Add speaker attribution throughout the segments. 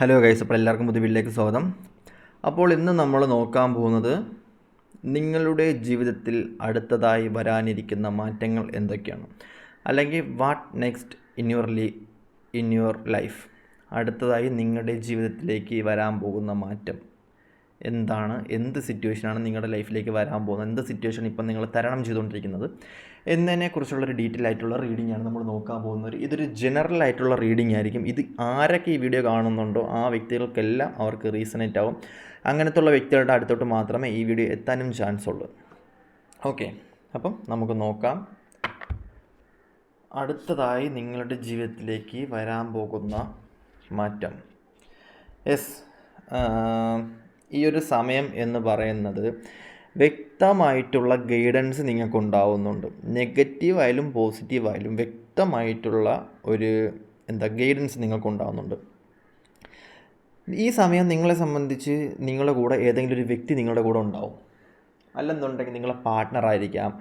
Speaker 1: Hello guys, അപ്പോൾ എല്ലാവർക്കും പുതിയ വീട്ടിലേക്ക് സ്വാഗതം. അപ്പോൾ ഇന്ന് നമ്മൾ നോക്കാൻ പോകുന്നത് നിങ്ങളുടെ ജീവിതത്തിൽ അടുത്തതായി വരാനിരിക്കുന്ന മാറ്റങ്ങൾ എന്തൊക്കെയാണ്, അല്ലെങ്കിൽ what next in your life. അടുത്തതായി നിങ്ങളുടെ ജീവിതത്തിലേക്ക് വരാൻ പോകുന്ന മാറ്റം എന്താണ്, എന്ത് സിറ്റുവേഷനാണ് നിങ്ങളുടെ ലൈഫിലേക്ക് വരാൻ പോകുന്നത്, എന്ത് സിറ്റുവേഷൻ ഇപ്പം നിങ്ങൾ തരണം ചെയ്തുകൊണ്ടിരിക്കുന്നത് എന്നതിനെക്കുറിച്ചുള്ളൊരു ഡീറ്റെയിൽ ആയിട്ടുള്ള റീഡിംഗ് ആണ് നമ്മൾ നോക്കാൻ പോകുന്നത്. ഇതൊരു ജനറൽ ആയിട്ടുള്ള റീഡിംഗ് ആയിരിക്കും. ഇത് ആരൊക്കെ ഈ വീഡിയോ കാണുന്നുണ്ടോ ആ വ്യക്തികൾക്കെല്ലാം അവർക്ക് റീസണേറ്റ് ആവും. അങ്ങനത്തുള്ള വ്യക്തികളുടെ അടുത്തോട്ട് മാത്രമേ ഈ വീഡിയോ എത്താനും ചാൻസ് ഉള്ളൂ. ഓക്കെ, അപ്പം നമുക്ക് നോക്കാം. അടുത്തതായി നിങ്ങളുടെ ജീവിതത്തിലേക്ക് വരാൻ പോകുന്ന മാറ്റം. ഈ ഒരു സമയം എന്ന് പറയുന്നത് വ്യക്തമായിട്ടുള്ള ഗൈഡൻസ് നിങ്ങൾക്കുണ്ടാവുന്നുണ്ട്. നെഗറ്റീവായാലും പോസിറ്റീവായാലും വ്യക്തമായിട്ടുള്ള ഒരു ഗൈഡൻസ് നിങ്ങൾക്കുണ്ടാവുന്നുണ്ട്. ഈ സമയം നിങ്ങളെ സംബന്ധിച്ച് നിങ്ങളുടെ കൂടെ ഏതെങ്കിലും ഒരു വ്യക്തി നിങ്ങളുടെ കൂടെ ഉണ്ടാവും. അല്ലെന്നുണ്ടെങ്കിൽ നിങ്ങളെ പാർട്ട്ണറായിരിക്കാം,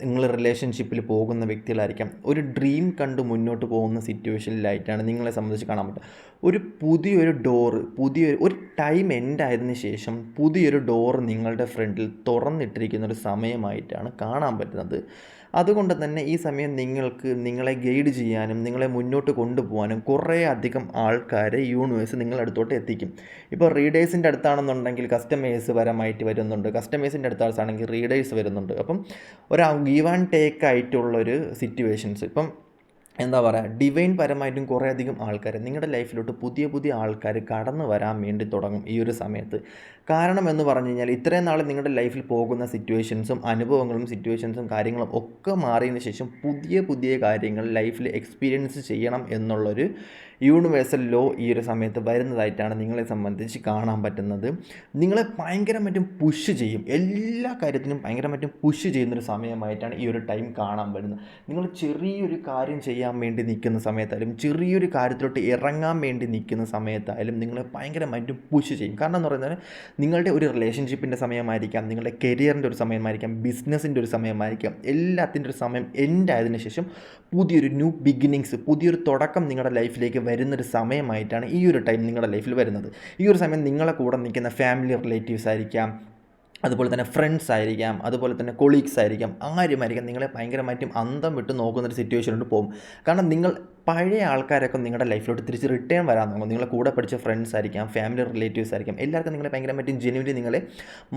Speaker 1: നിങ്ങൾ റിലേഷൻഷിപ്പിൽ പോകുന്ന വ്യക്തികളായിരിക്കാം. ഒരു ഡ്രീം കണ്ട് മുന്നോട്ട് പോകുന്ന സിറ്റുവേഷനിലായിട്ടാണ് നിങ്ങളെ സംബന്ധിച്ച് കാണാൻ പറ്റുക. പുതിയൊരു ഒരു ടൈം എൻഡ് ആയതിനു ശേഷം പുതിയൊരു ഡോറ് നിങ്ങളുടെ ഫ്രണ്ടിൽ തുറന്നിട്ടിരിക്കുന്ന ഒരു സമയമായിട്ടാണ് കാണാൻ പറ്റുന്നത്. അതുകൊണ്ട് തന്നെ ഈ സമയം നിങ്ങളെ ഗൈഡ് ചെയ്യാനും നിങ്ങളെ മുന്നോട്ട് കൊണ്ടുപോകാനും കുറേ അധികം ആൾക്കാരെ യൂണിവേഴ്സ് നിങ്ങളുടെ അടുത്തോട്ട് എത്തിക്കും. ഇപ്പോൾ റീഡേഴ്സിൻ്റെ അടുത്താണെന്നുണ്ടെങ്കിൽ കസ്റ്റമേഴ്സ് പരമായിട്ട് വരുന്നുണ്ട്, കസ്റ്റമേഴ്സിൻ്റെ അടുത്താണെങ്കിൽ റീഡേഴ്സ് വരുന്നുണ്ട്. അപ്പം ഒരു ഗീവ് ആൻഡ് ടേക്ക് ആയിട്ടുള്ളൊരു സിറ്റുവേഷൻസ് ഇപ്പം ഡിവൈൻ പരമായിട്ടും കുറേ അധികം ആൾക്കാർ നിങ്ങളുടെ ലൈഫിലോട്ട് പുതിയ ആൾക്കാർ കടന്നു വരാൻ വേണ്ടി തുടങ്ങും ഈ ഒരു സമയത്ത്. കാരണം എന്ന് പറഞ്ഞു കഴിഞ്ഞാൽ ഇത്രയും നാൾ നിങ്ങളുടെ ലൈഫിൽ പോകുന്ന സിറ്റുവേഷൻസും കാര്യങ്ങളും ഒക്കെ മാറിയതിന് ശേഷം പുതിയ കാര്യങ്ങൾ ലൈഫിൽ എക്സ്പീരിയൻസ് ചെയ്യണം എന്നുള്ളൊരു യൂണിവേഴ്സൽ ലോ ഈ ഒരു സമയത്ത് വരുന്നതായിട്ടാണ് നിങ്ങളെ സംബന്ധിച്ച് കാണാൻ പറ്റുന്നത്. നിങ്ങളെ ഭയങ്കരമായിട്ടും പുഷ് ചെയ്യും, എല്ലാ കാര്യത്തിനും ഭയങ്കരമായിട്ടും പുഷ് ചെയ്യുന്നൊരു സമയമായിട്ടാണ് ഈ ഒരു ടൈം കാണാൻ പറ്റുന്നത്. നിങ്ങൾ ചെറിയൊരു കാര്യം ചെയ്യാൻ വേണ്ടി നിൽക്കുന്ന സമയത്തായാലും ചെറിയൊരു കാര്യത്തിലോട്ട് ഇറങ്ങാൻ വേണ്ടി നിൽക്കുന്ന സമയത്തായാലും നിങ്ങളെ ഭയങ്കരമായിട്ടും പുഷ് ചെയ്യും. കാരണം എന്ന് പറയുന്നത് നിങ്ങളുടെ ഒരു റിലേഷൻഷിപ്പിൻ്റെ സമയമായിരിക്കാം, നിങ്ങളുടെ കരിയറിൻ്റെ ഒരു സമയമായിരിക്കാം, ബിസിനസ്സിൻ്റെ ഒരു സമയമായിരിക്കാം. എല്ലാത്തിൻ്റെ ഒരു സമയം എൻഡ് ആയതിനു ശേഷം പുതിയൊരു ന്യൂ ബിഗിനിങ്സ്, പുതിയൊരു തുടക്കം നിങ്ങളുടെ ലൈഫിലേക്ക് വരുന്നൊരു സമയമായിട്ടാണ് ഈ ഒരു ടൈം നിങ്ങളുടെ ലൈഫിൽ വരുന്നത്. ഈ ഒരു സമയം നിങ്ങളെ കൂടെ നിൽക്കുന്ന ഫാമിലി റിലേറ്റീവ്സ് ആയിരിക്കാം, അതുപോലെ തന്നെ ഫ്രണ്ട്സ് ആയിരിക്കാം, അതുപോലെ തന്നെ കൊളീഗ്സ് ആയിരിക്കാം, ആരുമായിരിക്കാം നിങ്ങളെ ഭയങ്കരമായിട്ടും അന്തം വിട്ട് നോക്കുന്നൊരു സിറ്റുവേഷനിലോട്ട് പോകും. കാരണം നിങ്ങൾ പഴയ ആൾക്കാരൊക്കെ നിങ്ങളുടെ ലൈഫിലോട്ട് തിരിച്ച് റിട്ടേൺ വരാൻ നോക്കും. നിങ്ങളെ കൂടെ പഠിച്ച ഫ്രണ്ട്സ് ആയിരിക്കാം, ഫാമിലി റിലേറ്റീവ്സ് ആയിരിക്കാം, എല്ലാവർക്കും നിങ്ങളെ ഭയങ്കരമായിട്ടും ജെനുവിനി നിങ്ങളെ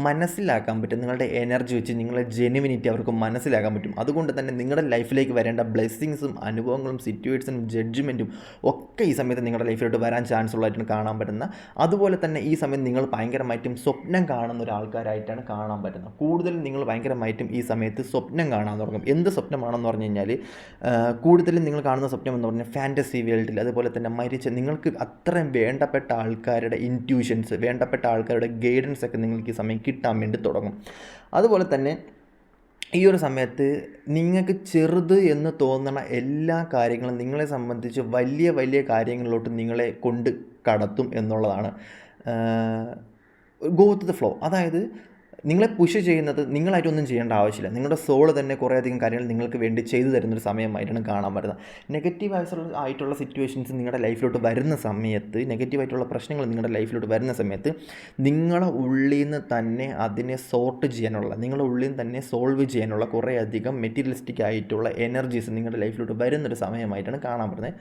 Speaker 1: മനസ്സിലാക്കാൻ പറ്റും. നിങ്ങളുടെ എനർജി വെച്ച് നിങ്ങളുടെ ജെനുവിനിറ്റി അവർക്ക് മനസ്സിലാക്കാൻ പറ്റും. അതുകൊണ്ട് തന്നെ നിങ്ങളുടെ ലൈഫിലേക്ക് വരേണ്ട ബ്ലെസ്സിങ്സും അനുഭവങ്ങളും സിറ്റുവേഷനും ജഡ്ജ്മെൻറ്റും ഒക്കെ ഈ സമയത്ത് നിങ്ങളുടെ ലൈഫിലോട്ട് വരാൻ ചാൻസ് ഉള്ളതായിട്ടാണ് കാണാൻ പറ്റുന്നത്. അതുപോലെ തന്നെ ഈ സമയം നിങ്ങൾ ഭയങ്കരമായിട്ടും സ്വപ്നം കാണുന്ന ഒരാൾക്കാരായിട്ടാണ് കാണാൻ പറ്റുന്നത്. കൂടുതലും നിങ്ങൾ ഭയങ്കരമായിട്ടും ഈ സമയത്ത് സ്വപ്നം കാണാൻ തുടങ്ങും. എന്ത് സ്വപ്നമാണെന്ന് പറഞ്ഞു കഴിഞ്ഞാൽ കൂടുതലും നിങ്ങൾ കാണുന്ന സ്വപ്നം എന്ന് പറഞ്ഞാൽ ഫാൻറ്റസി വേൾഡിൽ, അതുപോലെ തന്നെ നിങ്ങൾക്ക് അത്രയും വേണ്ടപ്പെട്ട ആൾക്കാരുടെ ഇൻറ്റ്യൂഷൻസ്, വേണ്ടപ്പെട്ട ആൾക്കാരുടെ ഗൈഡൻസ് ഒക്കെ നിങ്ങൾക്ക് ഈ സമയം കിട്ടാൻ വേണ്ടി തുടങ്ങും. അതുപോലെ തന്നെ ഈ ഒരു സമയത്ത് നിങ്ങൾക്ക് ചെറുത് എന്ന് തോന്നുന്ന എല്ലാ കാര്യങ്ങളും നിങ്ങളെ സംബന്ധിച്ച് വലിയ കാര്യങ്ങളിലോട്ട് നിങ്ങളെ കൊണ്ട് കടത്തും എന്നുള്ളതാണ്. Go with the flow. അതായത് നിങ്ങളെ പുഷ് ചെയ്യുന്നത് നിങ്ങളായിട്ടൊന്നും ചെയ്യേണ്ട ആവശ്യമില്ല. നിങ്ങളുടെ സോൾ തന്നെ കുറേ അധികം കാര്യങ്ങൾ നിങ്ങൾക്ക് വേണ്ടി ചെയ്തു തരുന്നൊരു സമയമായിട്ടാണ് കാണാൻ പറ്റുന്നത്. നെഗറ്റീവായിട്ടുള്ള സിറ്റുവേഷൻസ് നിങ്ങളുടെ ലൈഫിലോട്ട് വരുന്ന സമയത്ത്, നെഗറ്റീവായിട്ടുള്ള പ്രശ്നങ്ങൾ നിങ്ങളുടെ ലൈഫിലോട്ട് വരുന്ന സമയത്ത് നിങ്ങളുടെ ഉള്ളിൽ നിന്ന് തന്നെ അതിനെ സോർട്ട് ചെയ്യാനുള്ള, നിങ്ങളുടെ ഉള്ളിൽ നിന്ന് തന്നെ സോൾവ് ചെയ്യാനുള്ള കുറേ അധികം മെറ്റീരിയലിസ്റ്റിക് ആയിട്ടുള്ള എനർജീസ് നിങ്ങളുടെ ലൈഫിലോട്ട് വരുന്നൊരു സമയമായിട്ടാണ് കാണാൻ പറ്റുന്നത്.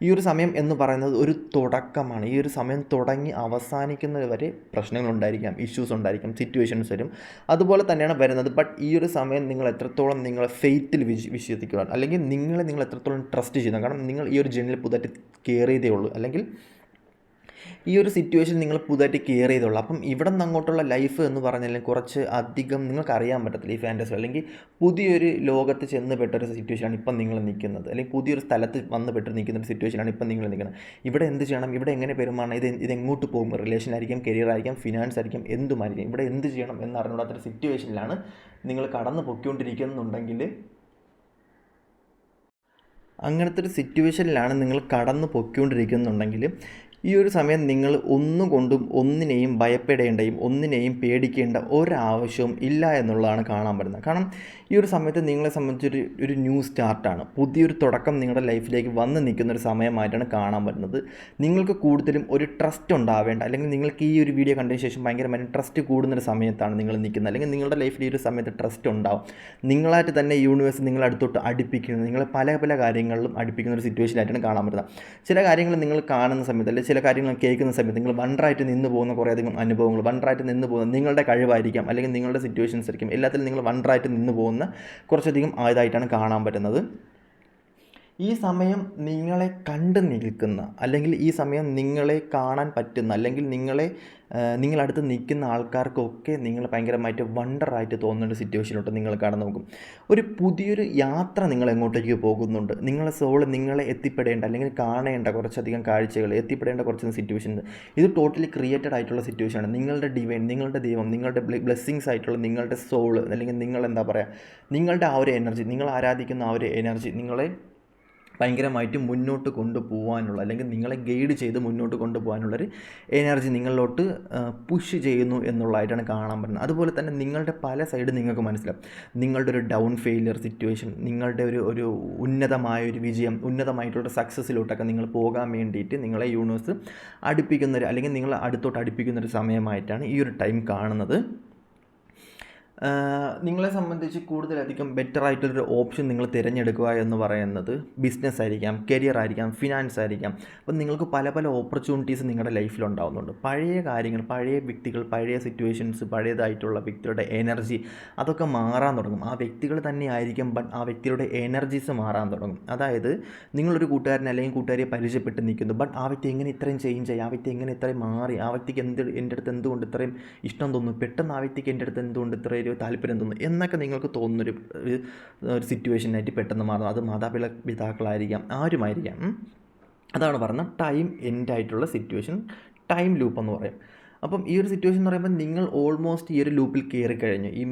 Speaker 1: ഈ ഒരു സമയം എന്ന് പറയുന്നത് ഒരു തുടക്കമാണ്. ഈ ഒരു സമയം തുടങ്ങി അവസാനിക്കുന്നത് വരെ പ്രശ്നങ്ങളുണ്ടായിരിക്കാം, ഇഷ്യൂസ് ഉണ്ടായിരിക്കാം, സിറ്റുവേഷൻസ് വരും. അതുപോലെ തന്നെയാണ് വരുന്നത്. ബട്ട് ഈ ഒരു സമയം നിങ്ങൾ എത്രത്തോളം നിങ്ങളെ ഫെയ്ത്തിൽ വിശ്വസിക്കുക, അല്ലെങ്കിൽ നിങ്ങൾ എത്രത്തോളം ട്രസ്റ്റ് ചെയ്യുന്നു. കാരണം നിങ്ങൾ ഈ ഒരു ജേണിയിൽ പുതുതായിട്ട് കെയർ ചെയ്തേ ഉള്ളൂ, അല്ലെങ്കിൽ ഈ ഒരു സിറ്റുവേഷൻ നിങ്ങൾ പുതുതായിട്ട് കെയർ ചെയ്തോളൂ. അപ്പം ഇവിടെ നിന്ന് അങ്ങോട്ടുള്ള ലൈഫ് എന്ന് പറഞ്ഞാൽ കുറച്ച് അധികം നിങ്ങൾക്ക് അറിയാൻ പറ്റത്തില്ല ഈ ഫാൻറ്റസി, അല്ലെങ്കിൽ പുതിയൊരു ലോകത്ത് ചെന്ന് പെട്ടൊരു സിറ്റുവേഷനാണ് ഇപ്പം നിങ്ങൾ നിൽക്കുന്നത്, അല്ലെങ്കിൽ പുതിയൊരു സ്ഥലത്ത് വന്ന് പെട്ട് നിൽക്കുന്ന ഒരു സിറ്റുവേഷനാണ് ഇപ്പം നിങ്ങൾ നിൽക്കുന്നത്. ഇവിടെ എന്ത് ചെയ്യണം, ഇവിടെ എങ്ങനെ പെരുമാറണം, ഇതെങ്ങോട്ട് പോകും, റിലേഷനായിരിക്കും, കരിയർ ആയിരിക്കും, ഫിനാൻസ് ആയിരിക്കും, എന്തുമായിരിക്കും, ഇവിടെ എന്ത് ചെയ്യണം എന്നറിഞ്ഞൂടാത്തൊരു സിറ്റുവേഷനിലാണ് നിങ്ങൾ കടന്നു പൊയ്ക്കൊണ്ടിരിക്കുന്നുണ്ടെങ്കിൽ, അങ്ങനത്തെ ഒരു സിറ്റുവേഷനിലാണ് നിങ്ങൾ കടന്നു പൊയ്ക്കൊണ്ടിരിക്കുന്നുണ്ടെങ്കിൽ ഈ ഒരു സമയം നിങ്ങൾ ഒന്നുകൊണ്ടും ഒന്നിനെയും ഭയപ്പെടേണ്ടയും ഒന്നിനെയും പേടിക്കേണ്ട ഒരാവശ്യവും ഇല്ല എന്നുള്ളതാണ് കാണാൻ പറ്റുന്നത്. കാരണം ഈ ഒരു സമയത്ത് നിങ്ങളെ സംബന്ധിച്ചൊരു ഒരു ന്യൂ സ്റ്റാർട്ടാണ്, പുതിയൊരു തുടക്കം നിങ്ങളുടെ ലൈഫിലേക്ക് വന്ന് നിൽക്കുന്ന ഒരു സമയമായിട്ടാണ് കാണാൻ പറ്റുന്നത്. നിങ്ങൾക്ക് കൂടുതലും ഒരു ട്രസ്റ്റ് ഉണ്ടാവേണ്ട, അല്ലെങ്കിൽ നിങ്ങൾക്ക് ഈ ഒരു വീഡിയോ കണ്ടതിന് ശേഷം ഭയങ്കരമായിട്ട് ട്രസ്റ്റ് കൂടുന്നൊരു സമയത്താണ് നിങ്ങൾ നിൽക്കുന്നത്, അല്ലെങ്കിൽ നിങ്ങളുടെ ലൈഫിൽ ഈ ഒരു സമയത്ത് ട്രസ്റ്റ് ഉണ്ടാവും. നിങ്ങളായിട്ട് തന്നെ യൂണിവേഴ്സ് നിങ്ങളെ അടുത്തോട്ട് അടുപ്പിക്കുന്നത്, നിങ്ങളെ പല പല കാര്യങ്ങളിലും അടുപ്പിക്കുന്ന ഒരു സിറ്റുവേഷനായിട്ടാണ് കാണാൻ പറ്റുന്നത്. ചില കാര്യങ്ങൾ നിങ്ങൾ കാണുന്ന സമയത്ത്, അല്ലെങ്കിൽ ചില കാര്യങ്ങൾ കേൾക്കുന്ന സമയത്ത് നിങ്ങൾ വണ്ടറായിട്ട് നിന്ന് പോകുന്ന കുറേയധികം അനുഭവങ്ങൾ, വണ്ടറായിട്ട് നിന്ന് പോകുന്ന നിങ്ങളുടെ കഴിവായിരിക്കാം, അല്ലെങ്കിൽ നിങ്ങളുടെ സിറ്റുവേഷൻസ് ആയിരിക്കും, എല്ലാത്തിലും നിങ്ങൾ വണ്ടറായിട്ട് നിന്ന് പോകുന്ന കുറച്ചധികം ആയതായിട്ടാണ് കാണാൻ പറ്റുന്നത്. ഈ സമയം നിങ്ങളെ കണ്ടു നിൽക്കുന്ന, അല്ലെങ്കിൽ ഈ സമയം നിങ്ങളെ കാണാൻ പറ്റുന്ന, അല്ലെങ്കിൽ നിങ്ങളടുത്ത് നിൽക്കുന്ന ആൾക്കാർക്കൊക്കെ നിങ്ങൾ ഭയങ്കരമായിട്ട് വണ്ടറായിട്ട് തോന്നുന്ന ഒരു സിറ്റുവേഷനിലോട്ട് നിങ്ങൾ കടന്നു നോക്കും. ഒരു പുതിയൊരു യാത്ര നിങ്ങൾ എങ്ങോട്ടേക്ക് പോകുന്നുണ്ട്. നിങ്ങളെ സോള് നിങ്ങളെ എത്തിപ്പെടേണ്ട, അല്ലെങ്കിൽ കാണേണ്ട കുറച്ചധികം കാഴ്ചകൾ, എത്തിപ്പെടേണ്ട കുറച്ച് സിറ്റുവേഷൻ, ഇത് ടോട്ടലി ക്രിയേറ്റഡ് ആയിട്ടുള്ള സിറ്റുവേഷനാണ്. നിങ്ങളുടെ ഡിവൈൻ, നിങ്ങളുടെ ദൈവം, നിങ്ങളുടെ ബ്ലെസ്സിങ്സ് ആയിട്ടുള്ള നിങ്ങളുടെ സോള്, അല്ലെങ്കിൽ നിങ്ങളുടെ ആ ഒരു എനർജി, നിങ്ങൾ ആരാധിക്കുന്ന ആ ഒരു എനർജി നിങ്ങളെ ഭയങ്കരമായിട്ട് മുന്നോട്ട് കൊണ്ടുപോകാനുള്ള, അല്ലെങ്കിൽ നിങ്ങളെ ഗൈഡ് ചെയ്ത് മുന്നോട്ട് കൊണ്ടുപോകാനുള്ളൊരു എനർജി നിങ്ങളിലോട്ട് പുഷ് ചെയ്യുന്നു എന്നുള്ളതായിട്ടാണ് കാണാൻ പറ്റുന്നത്. അതുപോലെ തന്നെ നിങ്ങളുടെ പല സൈഡ് നിങ്ങൾക്ക് മനസ്സിലാവും. നിങ്ങളുടെ ഒരു ഡൗൺ ഫെയിലിയർ സിറ്റുവേഷൻ, നിങ്ങളുടെ ഒരു ഉന്നതമായ ഒരു വിജയം, ഉന്നതമായിട്ടുള്ള സക്സസ്സിലോട്ടൊക്കെ നിങ്ങൾ പോകാൻ വേണ്ടിയിട്ട് നിങ്ങളെ യൂണിവേഴ്സ് അടുപ്പിക്കുന്നൊരു, അല്ലെങ്കിൽ നിങ്ങളെ അടുത്തോട്ട് അടുപ്പിക്കുന്നൊരു സമയമായിട്ടാണ് ഈ ഒരു ടൈം കാണുന്നത്. നിങ്ങളെ സംബന്ധിച്ച് കൂടുതലധികം ബെറ്റർ ആയിട്ടുള്ളൊരു ഓപ്ഷൻ നിങ്ങൾ തിരഞ്ഞെടുക്കുക എന്ന് പറയുന്നത് ബിസിനസ് ആയിരിക്കാം, കരിയർ ആയിരിക്കാം, ഫിനാൻസ് ആയിരിക്കാം. അപ്പം നിങ്ങൾക്ക് പല പല ഓപ്പർച്യൂണിറ്റീസ് നിങ്ങളുടെ ലൈഫിൽ ഉണ്ടാകുന്നുണ്ട്. പഴയ കാര്യങ്ങൾ, പഴയ വ്യക്തികൾ, പഴയ സിറ്റുവേഷൻസ്, പഴയതായിട്ടുള്ള വ്യക്തിയുടെ എനർജി അതൊക്കെ മാറാൻ തുടങ്ങും. ആ വ്യക്തികൾ തന്നെ ആയിരിക്കും, ബട്ട് ആ വ്യക്തിയുടെ എനർജീസ് മാറാൻ തുടങ്ങും. അതായത് നിങ്ങളൊരു കൂട്ടുകാരനെ അല്ലെങ്കിൽ കൂട്ടുകാരിയെ പരിചയപ്പെട്ട് നിൽക്കുന്നു, ബട്ട് ആ വ്യക്തി എങ്ങനെ ഇത്രയും ചേഞ്ച് ആയി, ആ വ്യക്തി എങ്ങനെ ഇത്രയും മാറി, ആ വ്യക്തിക്ക് എൻ്റെ അടുത്ത് എന്തുകൊണ്ട് ഇത്രയും ഇഷ്ടം തോന്നുന്നു, പെട്ടെന്ന് ആ വ്യക്തിക്ക് എൻ്റെ അടുത്ത് എന്തുകൊണ്ട് ഇത്രയും താല്പര്യം തോന്നുന്നു എന്നൊക്കെ നിങ്ങൾക്ക് തോന്നുന്നൊരു സിറ്റുവേഷനായിട്ട് പെട്ടെന്ന് മാറും. അത് മാതാപിതാക്കളായിരിക്കാം, ആരുമായിരിക്കാം. അതാണ് പറയുന്നത് ടൈം എൻഡ് ആയിട്ടുള്ള സിറ്റുവേഷൻ, ടൈം ലൂപ്പ് എന്ന് പറയും. അപ്പം ഈ ഒരു സിറ്റുവേഷൻ എന്ന് പറയുമ്പോൾ നിങ്ങൾ ഓൾമോസ്റ്റ് ഈ ഒരു ലൂപ്പിൽ കയറി കഴിഞ്ഞു. ഈ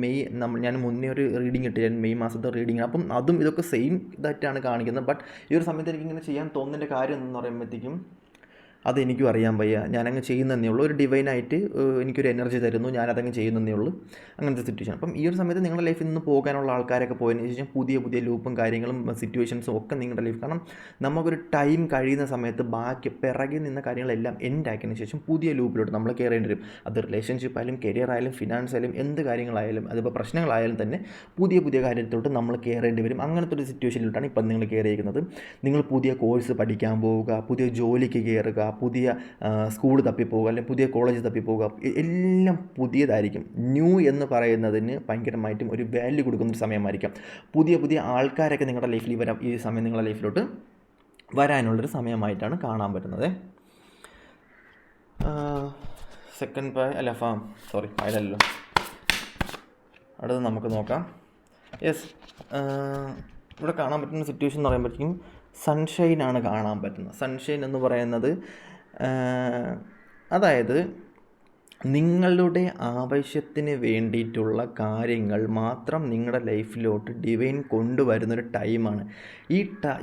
Speaker 1: ഞാൻ മുന്നേ ഒരു റീഡിങ് ഇട്ടിരുന്നു, മെയ് മാസത്തെ റീഡിങ്. അപ്പം അതും ഇതൊക്കെ സെയിം ഇതായിട്ടാണ് കാണിക്കുന്നത്. ബട്ട് ഈ ഒരു സമയത്ത് എനിക്കിങ്ങനെ ചെയ്യാൻ തോന്നുന്നതിൻ്റെ കാര്യം എന്ന് പറയുമ്പോഴത്തേക്കും അതെനിക്കും അറിയാൻ വയ്യ, ഞാനങ്ങ് ചെയ്യുന്നതേ ഉള്ളൂ. ഒരു ഡിവൈനായിട്ട് എനിക്കൊരു എനർജി തരുന്നു, ഞാനതങ്ങ് ചെയ്യുന്നതേ ഉള്ളൂ, അങ്ങനത്തെ സിറ്റുവേഷൻ. അപ്പം ഈ ഒരു സമയത്ത് നിങ്ങളുടെ ലൈഫിൽ നിന്ന് പോകാനുള്ള ആൾക്കാരൊക്കെ പോയതിന് ശേഷം പുതിയ പുതിയ ലൂപ്പും കാര്യങ്ങളും സിറ്റുവേഷൻസും ഒക്കെ നിങ്ങളുടെ ലൈഫ്, കാരണം നമുക്കൊരു ടൈം കഴിയുന്ന സമയത്ത് ബാക്കി പിറകിൽ നിന്ന കാര്യങ്ങളെല്ലാം എൻഡ് ആക്കിയതിന് ശേഷം പുതിയ ലൂപ്പിലോട്ട് നമ്മൾ കയറേണ്ടി വരും. അത് റിലേഷൻഷിപ്പ് ആയാലും, കരിയർ ആയാലും, ഫിനാൻസ് ആയാലും, എന്ത് കാര്യങ്ങളായാലും, അതിപ്പോൾ പ്രശ്നങ്ങളായാലും തന്നെ പുതിയ പുതിയ കാര്യത്തിലോട്ട് നമ്മൾ കയറേണ്ടി വരും. അങ്ങനത്തെ ഒരു സിറ്റുവേഷനിലോട്ടാണ് ഇപ്പം നിങ്ങൾ കയറിയിരിക്കുന്നത്. നിങ്ങൾ പുതിയ കോഴ്സ് പഠിക്കാൻ പോവുക, പുതിയ ജോലിക്ക് കയറുക, പുതിയ സ്കൂൾ തപ്പിപ്പോവുക, അല്ലെങ്കിൽ പുതിയ കോളേജ് തപ്പിപ്പോവുക, എല്ലാം പുതിയതായിരിക്കും. ന്യൂ എന്ന് പറയുന്നതിന് ഭയങ്കരമായിട്ടും ഒരു വാല്യൂ കൊടുക്കുന്നൊരു സമയമായിരിക്കാം. പുതിയ പുതിയ ആൾക്കാരൊക്കെ നിങ്ങളുടെ ലൈഫിൽ വരാം. ഈ സമയം നിങ്ങളുടെ ലൈഫിലോട്ട് വരാനുള്ളൊരു സമയമായിട്ടാണ് കാണാൻ പറ്റുന്നത്. ഫയലല്ലോ, അടുത്ത് നമുക്ക് നോക്കാം. യെസ്, ഇവിടെ കാണാൻ പറ്റുന്ന സിറ്റുവേഷൻ എന്ന് പറയുമ്പോഴത്തേക്കും സൺഷൈനാണ് കാണാൻ പറ്റുന്നത്. സൺഷൈൻ എന്ന് പറയുന്നത് അതായത് നിങ്ങളുടെ ആവശ്യത്തിന് വേണ്ടിയിട്ടുള്ള കാര്യങ്ങൾ മാത്രം നിങ്ങളുടെ ലൈഫിലോട്ട് ഡിവൈൻ കൊണ്ടുവരുന്നൊരു ടൈമാണ്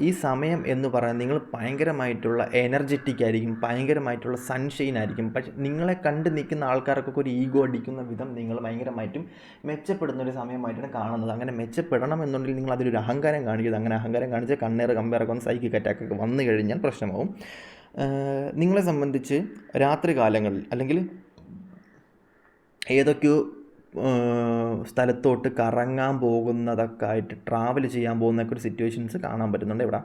Speaker 1: ഈ സമയം എന്ന് പറയുന്നത്. നിങ്ങൾ ഭയങ്കരമായിട്ടുള്ള എനർജറ്റിക് ആയിരിക്കും, ഭയങ്കരമായിട്ടുള്ള സൺഷൈൻ ആയിരിക്കും. പക്ഷെ നിങ്ങളെ കണ്ട് നിൽക്കുന്ന ആൾക്കാർക്കൊക്കെ ഒരു ഈഗോ അടിക്കുന്ന വിധം നിങ്ങൾ ഭയങ്കരമായിട്ടും മെച്ചപ്പെടുന്നൊരു സമയമായിട്ടാണ് കാണുന്നത്. അങ്ങനെ മെച്ചപ്പെടണം എന്നുണ്ടെങ്കിൽ നിങ്ങൾ അതിലൊരു അഹങ്കാരം കാണിക്കരുത്. അങ്ങനെ അഹങ്കാരം കാണിച്ചാൽ കണ്ണേറ് കമ്പേറൊക്കെ സൈക്കിക് അറ്റാക്കൊക്കെ വന്നു കഴിഞ്ഞാൽ പ്രശ്നമാവും. നിങ്ങളെ സംബന്ധിച്ച് രാത്രി കാലങ്ങളിൽ, അല്ലെങ്കിൽ ഏതൊക്കെയോ സ്ഥലത്തോട്ട് കറങ്ങാൻ പോകുന്നതൊക്കെ ആയിട്ട്, ട്രാവൽ ചെയ്യാൻ പോകുന്നതൊക്കെ ഒരു സിറ്റുവേഷൻസ് കാണാൻ പറ്റുന്നുണ്ട് ഇവിടെ.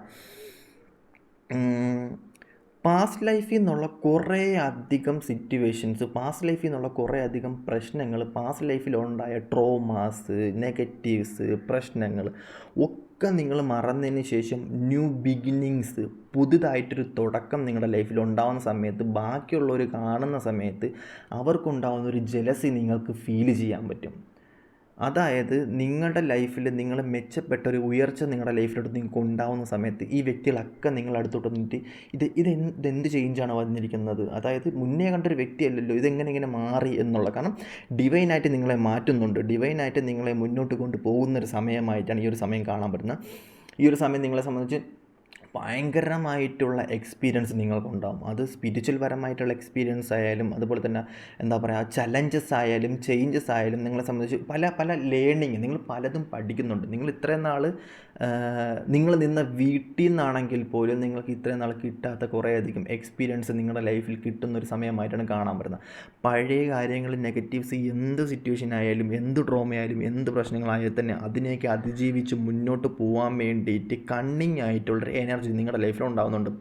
Speaker 1: പാസ്റ്റ് ലൈഫിൽ നിന്നുള്ള കുറേ അധികം സിറ്റുവേഷൻസ്, പാസ്റ്റ് ലൈഫിൽ നിന്നുള്ള കുറേ അധികം പ്രശ്നങ്ങൾ, പാസ്റ്റ് ലൈഫിലുണ്ടായ ട്രോമാസ്, നെഗറ്റീവ്സ്, പ്രശ്നങ്ങൾ ഒക്കെ നിങ്ങൾ മറന്നതിന് ശേഷം ന്യൂ ബിഗിന്നിങ്സ്, പുതുതായിട്ടൊരു തുടക്കം നിങ്ങളുടെ ലൈഫിൽ ഉണ്ടാകുന്ന സമയത്ത്, ബാക്കിയുള്ളവർ കാണുന്ന സമയത്ത് അവർക്കുണ്ടാകുന്ന ഒരു ജലസി നിങ്ങൾക്ക് ഫീൽ ചെയ്യാൻ പറ്റും. അതായത് നിങ്ങളുടെ ലൈഫിൽ നിങ്ങൾ മെച്ചപ്പെട്ട ഒരു ഉയർച്ച നിങ്ങളുടെ ലൈഫിലോട്ട് നിങ്ങൾക്ക് ഉണ്ടാകുന്ന സമയത്ത് ഈ വ്യക്തികളൊക്കെ നിങ്ങളുടെ അടുത്തോട്ട് വന്നിട്ട് ഇതെന്ത് ചേഞ്ചാണ് വന്നിരിക്കുന്നത്, അതായത് മുന്നേ കണ്ടൊരു വ്യക്തിയല്ലല്ലോ, ഇങ്ങനെ മാറി എന്നുള്ള, കാരണം ഡിവൈനായിട്ട് നിങ്ങളെ മാറ്റുന്നുണ്ട്, ഡിവൈനായിട്ട് നിങ്ങളെ മുന്നോട്ട് കൊണ്ട് പോകുന്നൊരു സമയമായിട്ടാണ് ഈ ഒരു സമയം കാണാൻ പറ്റുന്നത്. ഈ ഒരു സമയം നിങ്ങളെ സംബന്ധിച്ച് ഭയങ്കരമായിട്ടുള്ള എക്സ്പീരിയൻസ് നിങ്ങൾക്കുണ്ടാകും. അത് സ്പിരിച്വൽ പരമായിട്ടുള്ള എക്സ്പീരിയൻസ് ആയാലും അതുപോലെ തന്നെ എന്താ പറയുക ചലഞ്ചസ് ആയാലും ചേഞ്ചസ് ആയാലും നിങ്ങളെ സംബന്ധിച്ച് പല പല ലേണിങ് നിങ്ങൾ പലതും പഠിക്കുന്നുണ്ട്. നിങ്ങൾ ഇത്രയും നാൾ നിങ്ങൾ നിന്ന വീട്ടിൽ നിന്നാണെങ്കിൽ പോലും നിങ്ങൾക്ക് ഇത്രയും നാൾ കിട്ടാത്ത കുറേയധികം എക്സ്പീരിയൻസ് നിങ്ങളുടെ ലൈഫിൽ കിട്ടുന്നൊരു സമയമായിട്ടാണ് കാണാൻ പറ്റുന്നത്. പഴയ കാര്യങ്ങൾ നെഗറ്റീവ്സ് എന്ത് സിറ്റുവേഷൻ ആയാലും എന്ത് ട്രോമയായാലും എന്ത് പ്രശ്നങ്ങളായാലും തന്നെ അതിനെയൊക്കെ അതിജീവിച്ച് മുന്നോട്ട് പോകാൻ വേണ്ടിയിട്ട് കണ്ണിങ് ആയിട്ടുള്ളൊരു എനർജി നിങ്ങളുടെ ലൈഫിൽ ഉണ്ടാകുന്നുണ്ട്.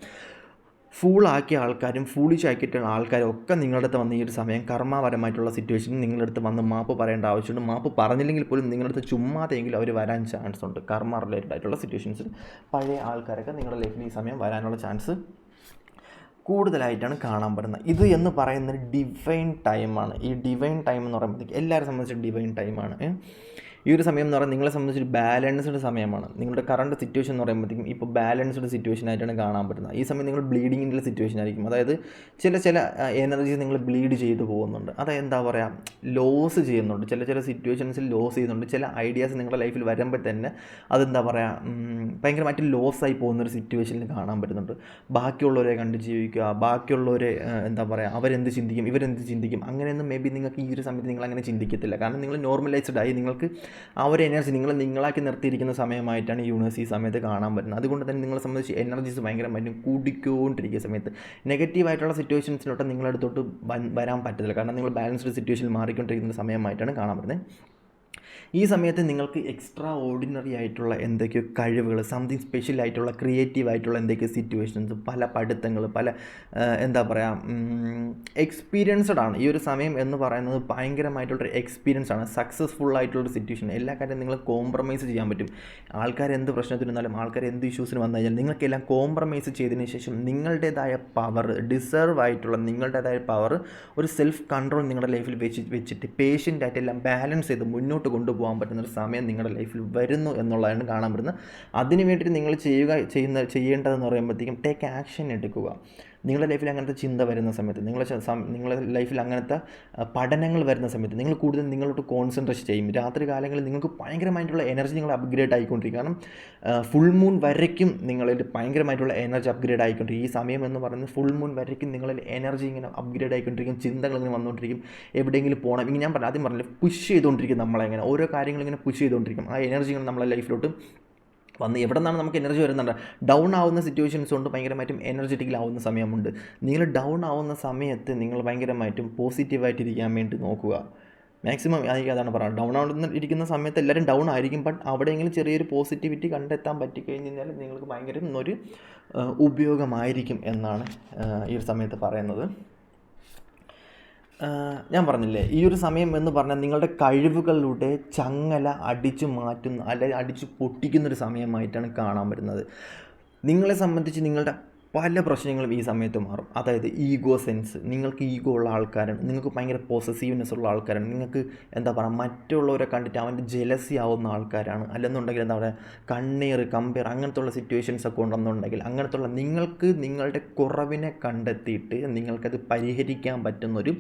Speaker 1: ഫൂളാക്കിയ ആൾക്കാരും ഫൂളിഷ് ആക്കിയിട്ടുള്ള ആൾക്കാരും ഒക്കെ നിങ്ങളുടെ അടുത്ത് വന്ന് ഈ ഒരു സമയം കർമ്മപരമായിട്ടുള്ള സിറ്റുവേഷനിൽ നിങ്ങളുടെ അടുത്ത് വന്ന് മാപ്പ് പറയേണ്ട ആവശ്യമുണ്ട്. മാപ്പ് പറഞ്ഞില്ലെങ്കിൽ പോലും നിങ്ങളുടെ അടുത്ത് ചുമ്മാതെങ്കിലും അവർ വരാൻ ചാൻസ് ഉണ്ട്. കർമ്മ റിലേറ്റഡ് ആയിട്ടുള്ള സിറ്റുവേഷൻസിൽ പഴയ ആൾക്കാരൊക്കെ നിങ്ങളുടെ ലൈഫിൽ ഈ സമയം വരാനുള്ള ചാൻസ് കൂടുതലായിട്ടാണ് കാണാൻ പറ്റുന്നത്. ഇത് എന്ന് പറയുന്നത് ഡിവൈൻ ടൈമാണ്. ഈ ഡിവൈൻ ടൈം എന്ന് പറയുമ്പോഴത്തേക്ക് എല്ലാവരും സംബന്ധിച്ച് ഡിവൈൻ ടൈമാണ്. ഈ ഒരു സമയം എന്ന് പറയുന്നത് നിങ്ങളെ സംബന്ധിച്ചൊരു ബാലൻസ്ഡ് സമയമാണ്. നിങ്ങളുടെ കറണ്ട് സിറ്റുവേഷൻ എന്ന് പറയുമ്പോഴത്തേക്കും ഇപ്പോൾ ബാലൻസ്ഡ് സിറ്റുവേഷൻ ആയിട്ടാണ് കാണാൻ പറ്റുന്നത്. ഈ സമയം നിങ്ങൾ ബ്ലീഡിങ്ങിൻ്റെ സിറ്റുവേഷൻ ആയിരിക്കും. അതായത് ചില എനർജീസ് നിങ്ങൾ ബ്ലീഡ് ചെയ്തു പോകുന്നുണ്ട്. അതായത് എന്താ പറയുക ലോസ് ചെയ്യുന്നുണ്ട്. ചില സിറ്റുവേഷൻസിൽ ലോസ് ചെയ്യുന്നുണ്ട്. ചില ഐഡിയാസ് നിങ്ങളുടെ ലൈഫിൽ വരുമ്പോൾ തന്നെ അതെന്താ പറയുക ഭയങ്കരമായിട്ട് ലോസായി പോകുന്നൊരു സിറ്റുവേഷനിൽ കാണാൻ പറ്റുന്നുണ്ട്. ബാക്കിയുള്ളവരെ കണ്ട് ജീവിക്കുക, ബാക്കിയുള്ളവരെ എന്താ പറയുക അവരെന്ത് ചിന്തിക്കും ഇവരെന്ത് ചിന്തിക്കും അങ്ങനെയൊന്നും മേ ബി നിങ്ങൾക്ക് ഈ ഒരു സമയത്ത് നിങ്ങൾ അങ്ങനെ ചിന്തിക്കത്തില്ല. കാരണം നിങ്ങൾ നോർമലൈസ്ഡ് ആയി നിങ്ങൾക്ക് ആ ഒരു എനർജി നിങ്ങളാക്കി നിർത്തിയിരിക്കുന്ന സമയമായിട്ടാണ് യൂണിവേഴ്സ് ഈ സമയത്ത് കാണാൻ പറ്റുന്നത്. അതുകൊണ്ട് തന്നെ നിങ്ങളെ സംബന്ധിച്ച് എനർജീസ് ഭയങ്കരമായിട്ടും കൂടിക്കൊണ്ടിരിക്കുന്ന സമയത്ത് നെഗറ്റീവായിട്ടുള്ള സിറ്റുവേഷൻസിലോട്ട് നിങ്ങളടുത്തോട്ട് വരാൻ പറ്റത്തില്ല. കാരണം നിങ്ങൾ ബാലൻസ്ഡ് സിറ്റുവേഷനിൽ മാറിക്കൊണ്ടിരിക്കുന്ന സമയമായിട്ടാണ് കാണാൻ പറ്റുന്നത്. ഈ സമയത്ത് നിങ്ങൾക്ക് എക്സ്ട്രാ ഓർഡിനറി ആയിട്ടുള്ള എന്തൊക്കെയോ കഴിവുകൾ സംതിങ് സ്പെഷ്യൽ ആയിട്ടുള്ള ക്രിയേറ്റീവ് ആയിട്ടുള്ള എന്തൊക്കെയോ സിറ്റുവേഷൻസ് പല പഠിത്തങ്ങൾ പല എന്താ പറയുക എക്സ്പീരിയൻസ്ഡ് ആണ്. ഈ ഒരു സമയം എന്ന് പറയുന്നത് ഭയങ്കരമായിട്ടുള്ളൊരു എക്സ്പീരിയൻസ് ആണ്. സക്സസ്ഫുൾ ആയിട്ടുള്ളൊരു സിറ്റുവേഷൻ എല്ലാ കാര്യം നിങ്ങൾ കോംപ്രമൈസ് ചെയ്യാൻ പറ്റും. ആൾക്കാർ എന്ത് പ്രശ്നത്തിനാലും ആൾക്കാർ എന്ത് ഇഷ്യൂസിന് വന്നു കഴിഞ്ഞാൽ നിങ്ങൾക്കെല്ലാം കോംപ്രമൈസ് ചെയ്തതിന് ശേഷം നിങ്ങളുടേതായ പവർ ഡിസേർവ് ആയിട്ടുള്ള നിങ്ങളുടേതായ പവർ ഒരു സെൽഫ് കൺട്രോൾ നിങ്ങളുടെ ലൈഫിൽ വെച്ചിട്ട് പേഷ്യൻ്റ് ആയിട്ട് എല്ലാം ബാലൻസ് ചെയ്ത് മുന്നോട്ട് കൊണ്ടുപോകാൻ പറ്റുന്നൊരു സമയം നിങ്ങളുടെ ലൈഫിൽ വരുന്നു എന്നുള്ളതാണ് കാണാൻ പറ്റുന്നത്. അതിന് വേണ്ടിയിട്ട് നിങ്ങൾ ചെയ്യേണ്ടതെന്ന് പറയുമ്പോഴത്തേക്കും ടേക്ക് ആക്ഷൻ എടുക്കുക. നിങ്ങളുടെ ലൈഫിൽ അങ്ങനത്തെ ചിന്ത വരുന്ന സമയത്ത് നിങ്ങളുടെ ലൈഫിൽ അങ്ങനത്തെ പഠനങ്ങൾ വരുന്ന സമയത്ത് നിങ്ങൾ കൂടുതൽ നിങ്ങളോട്ട് കോൺസെൻട്രേറ്റ് ചെയ്യും. രാത്രി കാലങ്ങളിൽ നിങ്ങൾക്ക് ഭയങ്കരമായിട്ടുള്ള എനർജി നിങ്ങൾ അപ്ഗ്രേഡ് ആയിക്കൊണ്ടിരിക്കും. കാരണം ഫുൾ മൂൺ വരയ്ക്കും നിങ്ങളിൽ ഭയങ്കരമായിട്ടുള്ള എനർജി അപ്ഗ്രേഡ് ആയിക്കൊണ്ടിരിക്കും. ഈ സമയം എന്ന് പറയുന്നത് ഫുൾ മൂൺ വരയ്ക്കും നിങ്ങളിൽ എനർജി ഇങ്ങനെ അപ്ഗ്രേഡ് ആയിക്കൊണ്ടിരിക്കും. ചിന്തകൾ ഇങ്ങനെ വന്നുകൊണ്ടിരിക്കും. എവിടെയെങ്കിലും പോകണം ഇങ്ങനെ ഞാൻ ആദ്യം പറഞ്ഞില്ല പുഷ് ചെയ്തുകൊണ്ടിരിക്കും. നമ്മളെങ്ങനെ ഓരോ കാര്യങ്ങളിങ്ങനെ പുഷ് ചെയ്തുകൊണ്ടിരിക്കും. ആ എനർജികൾ നമ്മളെ ലൈഫിലോട്ട് വന്ന് എവിടെ നിന്നാണ് നമുക്ക് എനർജി വരുന്നുണ്ട്. ഡൗൺ ആവുന്ന സിറ്റുവേഷൻസ് കൊണ്ട് ഭയങ്കരമായിട്ടും എനർജറ്റിക്കലാവുന്ന സമയമുണ്ട്. നിങ്ങൾ ഡൗൺ ആവുന്ന സമയത്ത് നിങ്ങൾ ഭയങ്കരമായിട്ടും പോസിറ്റീവായിട്ടിരിക്കാൻ വേണ്ടി നോക്കുക. മാക്സിമം എനിക്ക് അതാണ് പറയുന്നത്. ഡൗൺ ആവുന്ന ഇരിക്കുന്ന സമയത്ത് എല്ലാവരും ഡൗൺ ആയിരിക്കും. ബട്ട് അവിടെയെങ്കിലും ചെറിയൊരു പോസിറ്റിവിറ്റി കണ്ടെത്താൻ പറ്റിക്കഴിഞ്ഞ് കഴിഞ്ഞാൽ നിങ്ങൾക്ക് ഭയങ്കര ഒരു ഉപയോഗമായിരിക്കും എന്നാണ് ഈ ഒരു സമയത്ത് പറയുന്നത്. ഞാൻ പറഞ്ഞില്ലേ ഈ ഒരു സമയം എന്ന് പറഞ്ഞാൽ നിങ്ങളുടെ കഴിവുകളിലൂടെ ചങ്ങല അടിച്ചു മാറ്റുന്ന അല്ലെങ്കിൽ അടിച്ചു പൊട്ടിക്കുന്നൊരു സമയമായിട്ടാണ് കാണാൻ വരുന്നത്. നിങ്ങളെ സംബന്ധിച്ച് നിങ്ങളുടെ പല പ്രശ്നങ്ങളും ഈ സമയത്ത് മാറും. അതായത് ഈഗോ സെൻസ് നിങ്ങൾക്ക് ഈഗോ ഉള്ള ആൾക്കാരാണ്. നിങ്ങൾക്ക് ഭയങ്കര പോസസീവ്നെസ് ഉള്ള ആൾക്കാരാണ്. നിങ്ങൾക്ക് എന്താ പറയുക മറ്റുള്ളവരെ കണ്ടിട്ട് അവൻ്റെ ജെലസി ആവുന്ന ആൾക്കാരാണ്. അല്ലെന്നുണ്ടെങ്കിൽ എന്താ പറയുക കമ്പയർ അങ്ങനത്തെ ഉള്ള സിറ്റുവേഷൻസ് ഒക്കെ ഉണ്ടെന്നുണ്ടെങ്കിൽ അങ്ങനത്തുള്ള നിങ്ങൾക്ക് നിങ്ങളുടെ കുറവിനെ കണ്ടെത്തിയിട്ട് നിങ്ങൾക്കത് പരിഹരിക്കാൻ പറ്റുന്നൊരു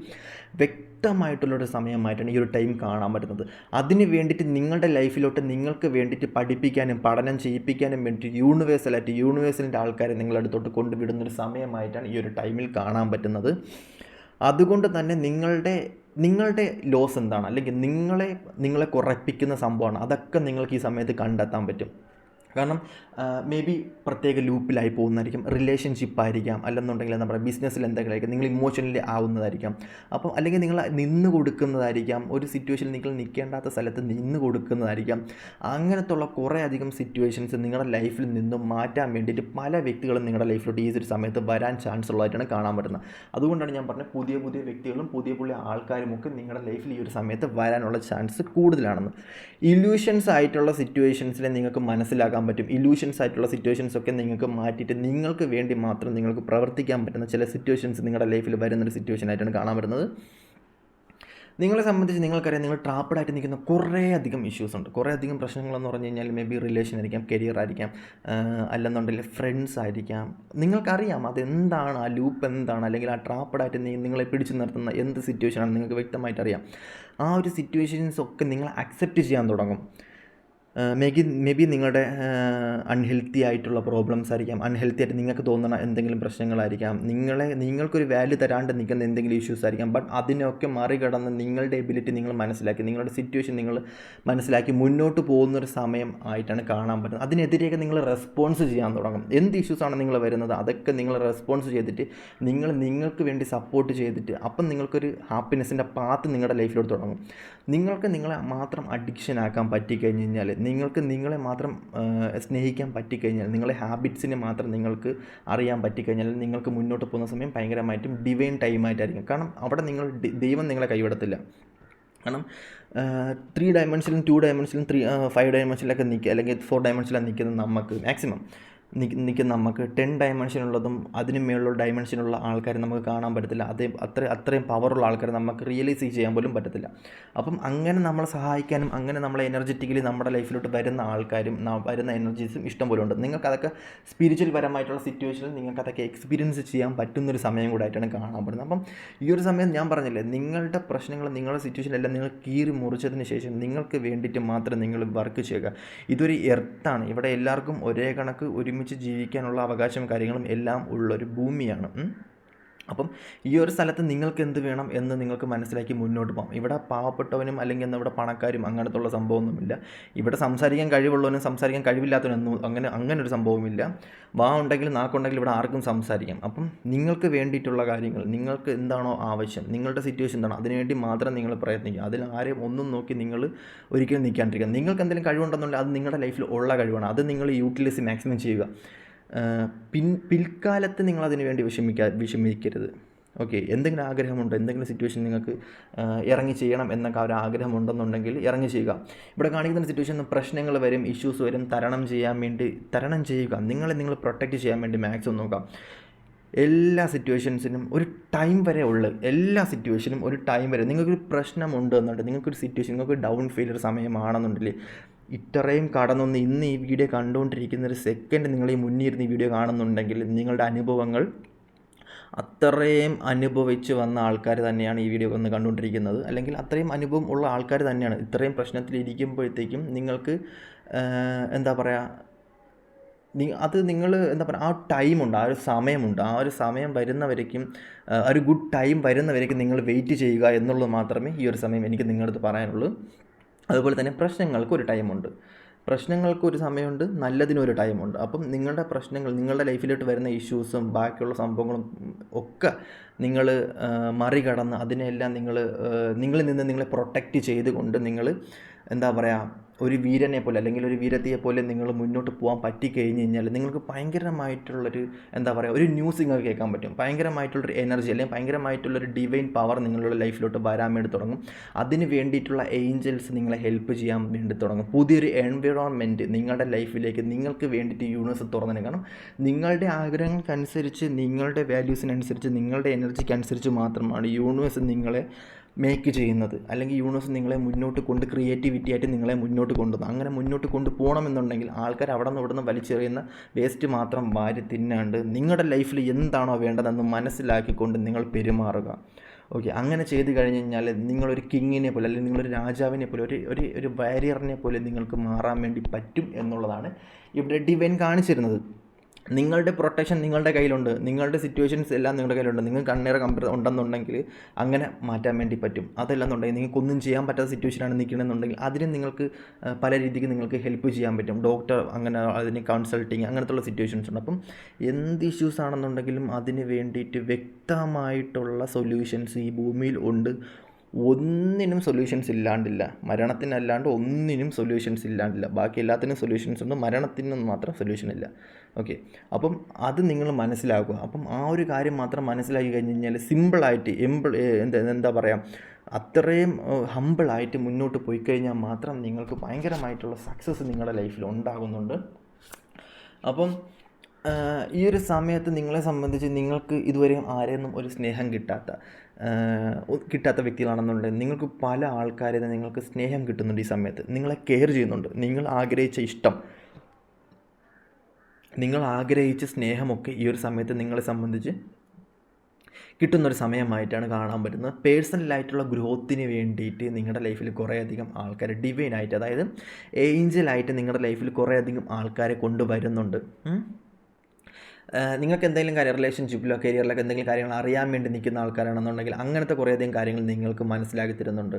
Speaker 1: വ്യക്തമായിട്ടുള്ളൊരു സമയമായിട്ടാണ് ഈ ഒരു ടൈം കാണാൻ പറ്റുന്നത്. അതിന് വേണ്ടിയിട്ട് നിങ്ങളുടെ ലൈഫിലോട്ട് നിങ്ങൾക്ക് വേണ്ടിയിട്ട് പഠിപ്പിക്കാനും പഠനം ചെയ്യിപ്പിക്കാനും വേണ്ടിയിട്ട് യൂണിവേഴ്സലിൻ്റെ ആൾക്കാരെ നിങ്ങളുടെ അടുത്തോട്ട് കൊണ്ടുവിടുന്നൊരു സമയമായിട്ടാണ് ഈ ഒരു ടൈമിൽ കാണാൻ പറ്റുന്നത്. അതുകൊണ്ട് തന്നെ നിങ്ങളുടെ ലോസ് എന്താണ് അല്ലെങ്കിൽ നിങ്ങളെ കുറപ്പിക്കുന്ന സംഭവമാണ് അതൊക്കെ നിങ്ങൾക്ക് ഈ സമയത്ത് കണ്ടെത്താൻ പറ്റും. കാരണം മേ ബി പ്രത്യേക ലൂപ്പിലായി പോകുന്നതായിരിക്കും. റിലേഷൻഷിപ്പായിരിക്കാം, അല്ലെന്നുണ്ടെങ്കിൽ എന്താ പറയുക ബിസിനസ്സിൽ എന്തെങ്കിലും ആയിരിക്കും. നിങ്ങൾ ഇമോഷണലി ആവുന്നതായിരിക്കാം. അപ്പം അല്ലെങ്കിൽ നിങ്ങൾ നിന്ന് കൊടുക്കുന്നതായിരിക്കാം. ഒരു സിറ്റുവേഷനിൽ നിങ്ങൾ നിൽക്കേണ്ടാത്ത സ്ഥലത്ത് നിന്ന് കൊടുക്കുന്നതായിരിക്കാം. അങ്ങനത്തുള്ള കുറേ അധികം സിറ്റുവേഷൻസ് നിങ്ങളുടെ ലൈഫിൽ നിന്നും മാറ്റാൻ വേണ്ടിയിട്ട് പല വ്യക്തികളും നിങ്ങളുടെ ലൈഫിലോട്ട് ഈ ഒരു സമയത്ത് വരാൻ ചാൻസ് ഉള്ളതായിട്ടാണ് കാണാൻ പറ്റുന്നത്. അതുകൊണ്ടാണ് ഞാൻ പറഞ്ഞത് പുതിയ വ്യക്തികളും പുതിയ ആൾക്കാരുമൊക്കെ നിങ്ങളുടെ ലൈഫിൽ ഈ ഒരു സമയത്ത് വരാനുള്ള ചാൻസ് കൂടുതലാണെന്ന്. ഇല്യൂഷൻസ് ആയിട്ടുള്ള സിറ്റുവേഷൻസിനെ നിങ്ങൾക്ക് മനസ്സിലാക്കാൻ പറ്റും. ഇല്യൂഷൻസ് ആയിട്ടുള്ള സിറ്റുവേഷൻസ് ഒക്കെ നിങ്ങൾക്ക് മാറ്റിയിട്ട് നിങ്ങൾക്ക് വേണ്ടി മാത്രം നിങ്ങൾക്ക് പ്രവർത്തിക്കാൻ പറ്റുന്ന ചില സിറ്റുവേഷൻസ് നിങ്ങളുടെ ലൈഫിൽ വരുന്നൊരു സിറ്റുവേഷൻ ആയിട്ടാണ് കാണാൻ പറ്റുന്നത്. നിങ്ങളെ സംബന്ധിച്ച് നിങ്ങൾക്കറിയാം നിങ്ങൾ ട്രാപ്പഡായിട്ട് നിൽക്കുന്ന കുറേ അധികം ഇഷ്യൂസ് ഉണ്ട്. കുറേ അധികം പ്രശ്നങ്ങളെന്ന് പറഞ്ഞു കഴിഞ്ഞാൽ മേ ബി റിലേഷൻ ആയിരിക്കാം, കരിയർ ആയിരിക്കാം, അല്ലെന്നുണ്ടെങ്കിൽ ഫ്രണ്ട്സ് ആയിരിക്കാം. നിങ്ങൾക്കറിയാം അതെന്താണ്, ആ ലൂപ്പ് എന്താണ്, അല്ലെങ്കിൽ ആ ട്രാപ്പഡായിട്ട് നിങ്ങളെ പിടിച്ചു നിർത്തുന്ന എന്ത് സിറ്റുവേഷനാണ് നിങ്ങൾക്ക് വ്യക്തമായിട്ട് അറിയാം. ആ ഒരു സിറ്റുവേഷൻസ് ഒക്കെ നിങ്ങൾ അക്സെപ്റ്റ് ചെയ്യാൻ തുടങ്ങും. മേ ബി നിങ്ങളുടെ അൺഹെൽത്തി ആയിട്ടുള്ള പ്രോബ്ലംസ് ആയിരിക്കാം, അൺഹെൽത്തി ആയിട്ട് നിങ്ങൾക്ക് തോന്നുന്ന എന്തെങ്കിലും പ്രശ്നങ്ങളായിരിക്കാം, നിങ്ങൾക്കൊരു വാല്യൂ തരാണ്ട് നിൽക്കുന്ന എന്തെങ്കിലും ഇഷ്യൂസ് ആയിരിക്കാം. ബട്ട് അതിനൊക്കെ മറികടന്ന് നിങ്ങളുടെ എബിലിറ്റി നിങ്ങൾ മനസ്സിലാക്കി, നിങ്ങളുടെ സിറ്റുവേഷൻ നിങ്ങൾ മനസ്സിലാക്കി മുന്നോട്ട് പോകുന്നൊരു സമയം ആയിട്ടാണ് കാണാൻ പറ്റുന്നത്. അതിനെതിരെയൊക്കെ നിങ്ങൾ റെസ്പോൺസ് ചെയ്യാൻ തുടങ്ങും. എന്ത് ഇഷ്യൂസാണ് നിങ്ങൾ വരുന്നത് അതൊക്കെ നിങ്ങൾ റെസ്പോൺസ് ചെയ്തിട്ട് നിങ്ങൾക്ക് വേണ്ടി സപ്പോർട്ട് ചെയ്തിട്ട് അപ്പം നിങ്ങൾക്കൊരു ഹാപ്പിനെസ്സിൻ്റെ പാത്ത് നിങ്ങളുടെ ലൈഫിലോട്ട് തുടങ്ങും. നിങ്ങൾക്ക് നിങ്ങളെ മാത്രം അഡിക്ഷൻ ആക്കാൻ പറ്റിക്കഴിഞ്ഞ് കഴിഞ്ഞാൽ, നിങ്ങൾക്ക് നിങ്ങളെ മാത്രം സ്നേഹിക്കാൻ പറ്റിക്കഴിഞ്ഞാൽ, നിങ്ങളെ ഹാബിറ്റ്സിനെ മാത്രം നിങ്ങൾക്ക് അറിയാൻ പറ്റിക്കഴിഞ്ഞാൽ നിങ്ങൾക്ക് മുന്നോട്ട് പോകുന്ന സമയം ഭയങ്കരമായിട്ടും ഡിവൈൻ ടൈമായിട്ടായിരിക്കും. കാരണം അവിടെ ദൈവം നിങ്ങളെ കൈവിടത്തില്ല. കാരണം 3 ഡയമെൻഷനിലും 2 ഡയമെൻഷനിലും 5 ഡയമെൻഷനിലൊക്കെ നിൽക്കുക, അല്ലെങ്കിൽ 4 ഡയമെൻഷനിലാണ് നിൽക്കുന്നത് നമുക്ക് മാക്സിമം നിൽക്കുന്ന നമുക്ക് 10 ഡയമെൻഷനുള്ളതും അതിന് മേലുള്ള ഡയമെൻഷനുള്ള ആൾക്കാരെ നമുക്ക് കാണാൻ പറ്റത്തില്ല. അത്രയും പവറുള്ള ആൾക്കാരെ നമുക്ക് റിയലൈസ് ചെയ്യാൻ പോലും പറ്റത്തില്ല. അപ്പം അങ്ങനെ നമ്മളെ സഹായിക്കാനും അങ്ങനെ നമ്മളെ എനർജറ്റിക്കലി നമ്മുടെ ലൈഫിലോട്ട് വരുന്ന ആൾക്കാരും വരുന്ന എനർജീസും ഇഷ്ടം പോലെ ഉണ്ട്. നിങ്ങൾക്കതൊക്കെ സ്പിരിച്വൽ പരമായിട്ടുള്ള സിറ്റുവേഷനിൽ നിങ്ങൾക്കതൊക്കെ എക്സ്പീരിയൻസ് ചെയ്യാൻ പറ്റുന്നൊരു സമയം കൂടെ ആയിട്ടാണ് കാണാൻ പറ്റുന്നത്. അപ്പം ഈ ഒരു സമയം ഞാൻ പറഞ്ഞില്ലേ, നിങ്ങളുടെ പ്രശ്നങ്ങൾ നിങ്ങളുടെ സിറ്റുവേഷനിലെല്ലാം നിങ്ങൾ കീറി മുറിച്ചതിന് ശേഷം നിങ്ങൾക്ക് വേണ്ടിയിട്ട് മാത്രം നിങ്ങൾ വർക്ക് ചെയ്യുക. ഇതൊരു എർത്താണ്. ഇവിടെ എല്ലാവർക്കും ഒരേ കണക്ക് ഒരുമിച്ച് ജീവിക്കാനുള്ള അവകാശം കാര്യങ്ങളും എല്ലാം ഉള്ളൊരു ഭൂമിയാണ്. അപ്പം ഈ ഒരു സ്ഥലത്ത് നിങ്ങൾക്ക് എന്ത് വേണം എന്ന് നിങ്ങൾക്ക് മനസ്സിലാക്കി മുന്നോട്ട് പോകാം. ഇവിടെ പാവപ്പെട്ടവനും അല്ലെങ്കിൽ ഇവിടെ പണക്കാരും അങ്ങനത്തുള്ള സംഭവമൊന്നുമില്ല. ഇവിടെ സംസാരിക്കാൻ കഴിവുള്ളവനും സംസാരിക്കാൻ കഴിവില്ലാത്തവനൊന്നും അങ്ങനെ ഒരു സംഭവമില്ല. വാ ഉണ്ടെങ്കിൽ നാക്കുണ്ടെങ്കിൽ ഇവിടെ ആർക്കും സംസാരിക്കാം. അപ്പം നിങ്ങൾക്ക് വേണ്ടിയിട്ടുള്ള കാര്യങ്ങൾ, നിങ്ങൾക്ക് എന്താണോ ആവശ്യം, നിങ്ങളുടെ സിറ്റുവേഷൻ എന്താണോ അതിനുവേണ്ടി മാത്രം നിങ്ങൾ പ്രയത്നിക്കുക. അതിൽ ആരെയും ഒന്നും നോക്കി നിങ്ങൾ ഒരിക്കലും നിൽക്കാണ്ടിരിക്കുക. നിങ്ങൾക്ക് എന്തെങ്കിലും കഴിവുണ്ടെന്നുണ്ടെങ്കിൽ അത് നിങ്ങളുടെ ലൈഫിൽ ഉള്ള കഴിവാണ്. അത് നിങ്ങൾ യൂട്ടിലൈസ് മാക്സിമം ചെയ്യുക. പിൽക്കാലത്ത് നിങ്ങളതിന് വേണ്ടി വിഷമിക്കരുത്. ഓക്കെ, എന്തെങ്കിലും ആഗ്രഹമുണ്ടോ, എന്തെങ്കിലും സിറ്റുവേഷൻ നിങ്ങൾക്ക് ഇറങ്ങി ചെയ്യണം എന്നൊക്കെ ഒരു ആഗ്രഹമുണ്ടെന്നുണ്ടെങ്കിൽ ഇറങ്ങി ചെയ്യുക. ഇവിടെ കാണിക്കുന്ന സിറ്റുവേഷനിൽ പ്രശ്നങ്ങൾ വരും, ഇഷ്യൂസ് വരും, തരണം ചെയ്യുക. നിങ്ങൾ പ്രൊട്ടക്റ്റ് ചെയ്യാൻ വേണ്ടി മാക്സിമം നോക്കുക. എല്ലാ സിറ്റുവേഷൻസിനും ഒരു ടൈം വരെ എല്ലാ സിറ്റുവേഷനും ഒരു ടൈം വരെ. നിങ്ങൾക്കൊരു പ്രശ്നമുണ്ട് എന്നുണ്ടെങ്കിൽ, നിങ്ങൾക്കൊരു സിറ്റുവേഷൻ, നിങ്ങൾക്ക് ഡൗൺ ഫെയിലിയർ സമയമാണെന്നുണ്ടെങ്കിൽ ഇത്രയും കടന്നൊന്ന് ഇന്ന് ഈ വീഡിയോ കണ്ടുകൊണ്ടിരിക്കുന്ന ഒരു സെക്കൻഡ് നിങ്ങൾ ഈ മുന്നിരുന്ന് ഈ വീഡിയോ കാണുന്നുണ്ടെങ്കിൽ നിങ്ങളുടെ അനുഭവങ്ങൾ അത്രയും അനുഭവിച്ച് വന്ന ആൾക്കാർ തന്നെയാണ് ഈ വീഡിയോ ഒന്ന് കണ്ടുകൊണ്ടിരിക്കുന്നത്. അല്ലെങ്കിൽ അത്രയും അനുഭവം ഉള്ള ആൾക്കാർ തന്നെയാണ്. ഇത്രയും പ്രശ്നത്തിലിരിക്കുമ്പോഴത്തേക്കും നിങ്ങൾക്ക് എന്താ പറയുക, നിങ്ങൾ എന്താ പറയുക, ആ ടൈമുണ്ട്, ആ ഒരു സമയമുണ്ട്. ആ ഒരു സമയം വരുന്നവരേക്കും, ഒരു ഗുഡ് ടൈം വരുന്നവരേക്കും നിങ്ങൾ വെയിറ്റ് ചെയ്യുക എന്നുള്ളത് മാത്രമേ ഈ ഒരു സമയം എനിക്ക് നിങ്ങളുടെ അടുത്ത് പറയാനുള്ളൂ. അതുപോലെ തന്നെ പ്രശ്നങ്ങൾക്കൊരു ടൈമുണ്ട്, പ്രശ്നങ്ങൾക്കൊരു സമയമുണ്ട്, നല്ലതിനൊരു ടൈമുണ്ട്. അപ്പം നിങ്ങളുടെ പ്രശ്നങ്ങൾ, നിങ്ങളുടെ ലൈഫിലോട്ട് വരുന്ന ഇഷ്യൂസും ബാക്കിയുള്ള സംഭവങ്ങളും ഒക്കെ നിങ്ങൾ മറികടന്ന് അതിനെല്ലാം നിങ്ങളിൽ നിന്ന് നിങ്ങളെ പ്രൊട്ടക്റ്റ് ചെയ്തുകൊണ്ട് നിങ്ങൾ എന്താ പറയുക, ഒരു വീരനെ പോലെ അല്ലെങ്കിൽ ഒരു വീരത്തിയെ പോലെ നിങ്ങൾ മുന്നോട്ട് പോകാൻ പറ്റിക്കഴിഞ്ഞ് കഴിഞ്ഞാൽ നിങ്ങൾക്ക് ഭയങ്കരമായിട്ടുള്ളൊരു എന്താ പറയുക, ഒരു ന്യൂസ് നിങ്ങൾക്ക് കേൾക്കാൻ പറ്റും. ഭയങ്കരമായിട്ടുള്ളൊരു എനർജി അല്ലെങ്കിൽ ഭയങ്കരമായിട്ടുള്ളൊരു ഡിവൈൻ പവർ നിങ്ങളുടെ ലൈഫിലോട്ട് വരാൻ വേണ്ടി തുടങ്ങും. അതിന് വേണ്ടിയിട്ടുള്ള ഏഞ്ചൽസ് നിങ്ങളെ ഹെൽപ്പ് ചെയ്യാൻ വേണ്ടി തുടങ്ങും. പുതിയൊരു എൻവിറോൺമെൻറ്റ് നിങ്ങളുടെ ലൈഫിലേക്ക് നിങ്ങൾക്ക് വേണ്ടിയിട്ട് യൂണിവേഴ്സ് തുറന്നു. കാരണം നിങ്ങളുടെ ആഗ്രഹങ്ങൾക്കനുസരിച്ച്, നിങ്ങളുടെ വാല്യൂസിനനുസരിച്ച്, നിങ്ങളുടെ എനർജിക്കനുസരിച്ച് മാത്രമാണ് യൂണിവേഴ്സ് നിങ്ങളെ മേക്ക് ചെയ്യുന്നത്. അല്ലെങ്കിൽ യൂണിവേഴ്സ് നിങ്ങളെ മുന്നോട്ട് ക്രിയേറ്റിവിറ്റി ആയിട്ട് നിങ്ങളെ മുന്നോട്ട് കൊണ്ടുപോകും. അങ്ങനെ മുന്നോട്ട് കൊണ്ടുപോകണമെന്നുണ്ടെങ്കിൽ ആൾക്കാർ അവിടെ നിന്ന് ഇവിടെ നിന്ന് വലിച്ചെറിയുന്ന വേസ്റ്റ് മാത്രം വാരി തിന്നാണ്ട് നിങ്ങളുടെ ലൈഫിൽ എന്താണോ വേണ്ടതെന്ന് മനസ്സിലാക്കിക്കൊണ്ട് നിങ്ങൾ പെരുമാറുക. ഓക്കെ, അങ്ങനെ ചെയ്ത് കഴിഞ്ഞ് കഴിഞ്ഞാൽ നിങ്ങളൊരു കിങ്ങിനെ പോലെ അല്ലെങ്കിൽ നിങ്ങളൊരു രാജാവിനെ പോലെ ഒരു വാരിയറിനെ പോലെ നിങ്ങൾക്ക് മാറാൻ വേണ്ടി പറ്റും എന്നുള്ളതാണ് ഇവിടെ ഡിവൈൻ കാണിച്ചിരുന്നത്. നിങ്ങളുടെ പ്രൊട്ടക്ഷൻ നിങ്ങളുടെ കയ്യിലുണ്ട്, നിങ്ങളുടെ സിറ്റുവേഷൻസ് എല്ലാം നിങ്ങളുടെ കയ്യിലുണ്ട്. നിങ്ങൾക്ക് കണ്ണേറെ കമ്പ്യൂട്ടർ ഉണ്ടെന്നുണ്ടെങ്കിൽ അങ്ങനെ മാറ്റാൻ വേണ്ടി പറ്റും. അതല്ലെന്നുണ്ടെങ്കിൽ നിങ്ങൾക്കൊന്നും ചെയ്യാൻ പറ്റാത്ത സിറ്റുവേഷനാണ് നിൽക്കണമെന്നുണ്ടെങ്കിൽ അതിന് നിങ്ങൾക്ക് പല രീതിക്ക് നിങ്ങൾക്ക് ഹെൽപ്പ് ചെയ്യാൻ പറ്റും. ഡോക്ടർ അങ്ങനെ അതിന് കൺസൾട്ടിങ് അങ്ങനത്തുള്ള സിറ്റുവേഷൻസ് ഉണ്ട്. അപ്പം എന്ത് ഇഷ്യൂസ് ആണെന്നുണ്ടെങ്കിലും അതിന് വേണ്ടിയിട്ട് വ്യക്തമായിട്ടുള്ള സൊല്യൂഷൻസ് ഈ ഭൂമിയിൽ ഉണ്ട്. ഒന്നിനും സൊല്യൂഷൻസ് ഇല്ലാണ്ടില്ല, മരണത്തിനല്ലാണ്ട് ഒന്നിനും സൊല്യൂഷൻസ് ഇല്ലാണ്ടില്ല. ബാക്കി എല്ലാത്തിനും സൊല്യൂഷൻസ് ഉണ്ട്, മരണത്തിനും മാത്രം സൊല്യൂഷൻ ഇല്ല. ഓക്കെ, അപ്പം അത് നിങ്ങൾ മനസ്സിലാക്കുക. അപ്പം ആ ഒരു കാര്യം മാത്രം മനസ്സിലാക്കി കഴിഞ്ഞ് കഴിഞ്ഞാൽ സിമ്പിളായിട്ട് എന്താ പറയുക, അത്രയും ഹമ്പിളായിട്ട് മുന്നോട്ട് പോയി കഴിഞ്ഞാൽ മാത്രം നിങ്ങൾക്ക് ഭയങ്കരമായിട്ടുള്ള സക്സസ് നിങ്ങളുടെ ലൈഫിൽ ഉണ്ടാകുന്നുണ്ട്. അപ്പം ഈ ഒരു സമയത്ത് നിങ്ങളെ സംബന്ധിച്ച് നിങ്ങൾക്ക് ഇതുവരെയും ആരെയൊന്നും ഒരു സ്നേഹം കിട്ടാത്ത വ്യക്തികളാണെന്നുണ്ടെങ്കിൽ നിങ്ങൾക്ക് പല ആൾക്കാരെ നിങ്ങൾക്ക് സ്നേഹം കിട്ടുന്നുണ്ട്. ഈ സമയത്ത് നിങ്ങളെ കെയർ ചെയ്യുന്നുണ്ട്. നിങ്ങൾ ആഗ്രഹിച്ച ഇഷ്ടം, നിങ്ങൾ ആഗ്രഹിച്ച സ്നേഹമൊക്കെ ഈ ഒരു സമയത്ത് നിങ്ങളെ സംബന്ധിച്ച് കിട്ടുന്നൊരു സമയമായിട്ടാണ് കാണാൻ പറ്റുന്നത്. പേഴ്സണലായിട്ടുള്ള ഗ്രോത്തിന് വേണ്ടിയിട്ട് നിങ്ങളുടെ ലൈഫിൽ കുറേയധികം ആൾക്കാർ ഡിവൈനായിട്ട്, അതായത് ഏഞ്ചലായിട്ട് നിങ്ങളുടെ ലൈഫിൽ കുറേയധികം ആൾക്കാരെ കൊണ്ടുവരുന്നുണ്ട്. നിങ്ങൾക്ക് എന്തെങ്കിലും കാര്യം റിലേഷൻഷിപ്പിലോ കരിയറിലൊക്കെ എന്തെങ്കിലും കാര്യങ്ങൾ അറിയാൻ വേണ്ടി നിൽക്കുന്ന ആൾക്കാരാണെന്നുണ്ടെങ്കിൽ അങ്ങനത്തെ കുറേയധികം കാര്യങ്ങൾ നിങ്ങൾക്ക് മനസ്സിലാക്കി തരുന്നുണ്ട്.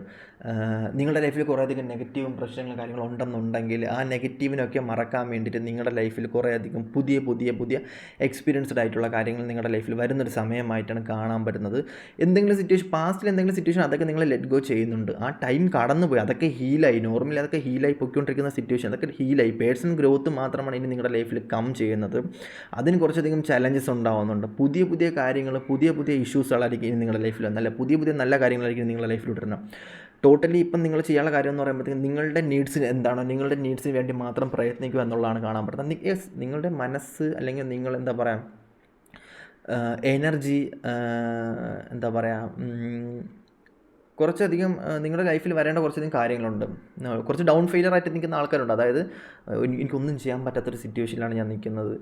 Speaker 1: നിങ്ങളുടെ ലൈഫിൽ കുറേയധികം നെഗറ്റീവും പ്രശ്നങ്ങളും കാര്യങ്ങളും ഉണ്ടെന്നുണ്ടെങ്കിൽ ആ നെഗറ്റീവിനൊക്കെ മറക്കാൻ വേണ്ടിയിട്ട് നിങ്ങളുടെ ലൈഫിൽ കുറേയധികം പുതിയ എക്സ്പീരിയൻസ്ഡ് ആയിട്ടുള്ള കാര്യങ്ങൾ നിങ്ങളുടെ ലൈഫിൽ വരുന്നൊരു സമയമായിട്ടാണ് കാണാൻ പറ്റുന്നത്. എന്തെങ്കിലും സിറ്റുവേഷൻ, പാസ്റ്റിൽ എന്തെങ്കിലും സിറ്റുവേഷൻ, അതൊക്കെ നിങ്ങൾ ലെറ്റ് ഗോ ചെയ്യുന്നുണ്ട്. ആ ടൈം കടന്നുപോയി, അതൊക്കെ ഹീലായി. നോർമലി അതൊക്കെ ഹീലായി പൊയ്ക്കൊണ്ടിരിക്കുന്ന സിറ്റുവേഷൻ, അതൊക്കെ ഹീലായി. പേഴ്സണൽ ഗ്രോത്ത് മാത്രമാണ് ഇനി നിങ്ങളുടെ ലൈഫിൽ കം ചെയ്യുന്നത്. അതിന് കുറച്ചധികം ചലഞ്ചസ് ഉണ്ടാവുന്നുണ്ട്. പുതിയ കാര്യങ്ങൾ, പുതിയ ഇഷ്യൂസുകളായിരിക്കും ഇനി നിങ്ങളുടെ ലൈഫിൽ വന്നത്. അല്ല, പുതിയ നല്ല കാര്യങ്ങളായിരിക്കും നിങ്ങളുടെ ലൈഫിൽ ഇടണം. ടോട്ടലി ഇപ്പം നിങ്ങൾ ചെയ്യാനുള്ള കാര്യം എന്ന് പറയുമ്പോഴത്തേക്കും നിങ്ങളുടെ നീഡ്സിന് എന്താണോ, നിങ്ങളുടെ നീഡ്സിന് വേണ്ടി മാത്രം പ്രയത്നിക്കുക എന്നുള്ളതാണ് കാണാൻ പറ്റുന്നത്. യെസ്, നിങ്ങളുടെ മനസ്സ് അല്ലെങ്കിൽ നിങ്ങൾ എന്താ പറയുക, എനർജി, എന്താ പറയുക, കുറച്ചധികം നിങ്ങളുടെ ലൈഫിൽ വരേണ്ട കുറച്ചധികം കാര്യങ്ങളുണ്ട്. കുറച്ച് ഡൗൺ ഫെയിലറായിട്ട് നിൽക്കുന്ന ആൾക്കാരുണ്ട്. അതായത് എനിക്കൊന്നും ചെയ്യാൻ പറ്റാത്തൊരു സിറ്റുവേഷനിലാണ് ഞാൻ നിൽക്കുന്നത്,